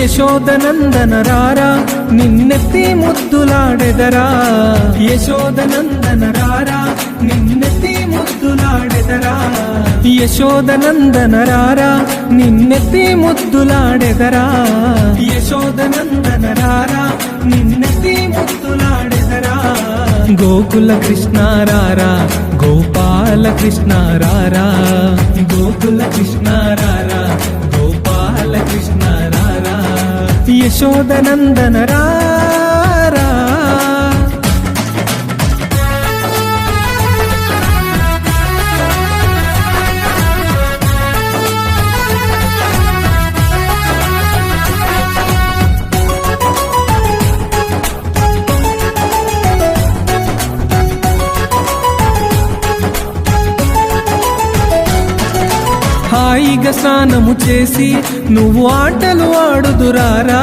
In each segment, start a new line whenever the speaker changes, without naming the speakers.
యశోదనందన రారా నిన్నెత్తి ముద్దులాడెదరా, యశోదనందన రారా నిన్నెత్తి ముద్దులాడెదరా, యశోదనందన రారా నిన్నెత్తి ముద్దులాడెదరా, యశోదనందన రారా నిన్నెత్తి ముద్దులాడెదరా. గోకుల కృష్ణ రారా గోపాల కృష్ణ రారా, గోకుల కృష్ణ రారా గోపాల కృష్ణ రారా, యశోదనందన రారా. హాయిగా స్నానము చేసి నువ్వు ఆటలు ఆడుదురారా,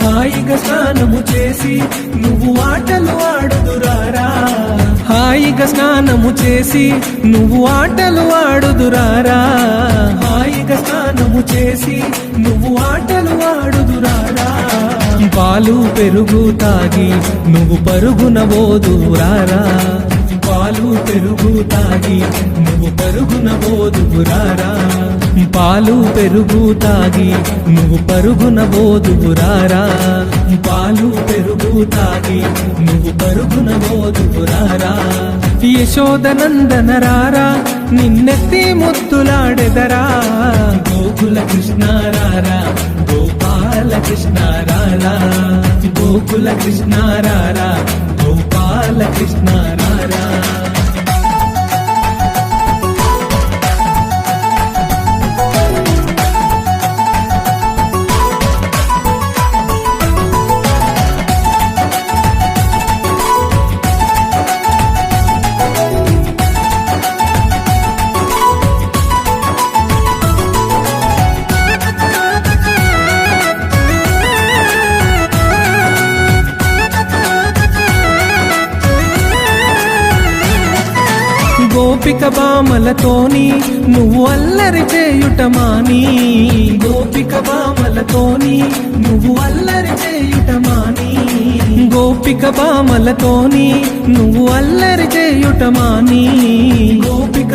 హాయిగా స్నానము చేసి నువ్వు ఆటలు ఆడుదురారా, హాయిగా స్నానము చేసి నువ్వు ఆటలు ఆడుదురారా, హాయిగా స్నానము చేసి నువ్వు ఆటలు ఆడుదురారా. పాలు పెరుగు తాగి నువ్వు పరుగున పోదురారా, పాలు పెరుగు తాగి నువ్వు పరుగున పోదురారా, పాలు పెరుగు తాగి నువ్వు పరుగున పోదురారా, పాలు పెరుగు తాగి నువ్వు పరుగున పోదురారా. యశోదనందన రారా నిన్నెత్తి ముద్దులాడెదరా, గోకుల కృష్ణ రారా గోపాల కృష్ణ రారా, గోకుల కృష్ణ రారా గోపాల కృష్ణ రారా. గోపిక బామలతోని నువ్వు అల్లరి చేయుటమాని, గోపిక బామలతోని నువ్వు అల్లరి చేయుటమాని, గోపిక బామలతోని నువ్వు అల్లరి చేయుటమాని, గోపిక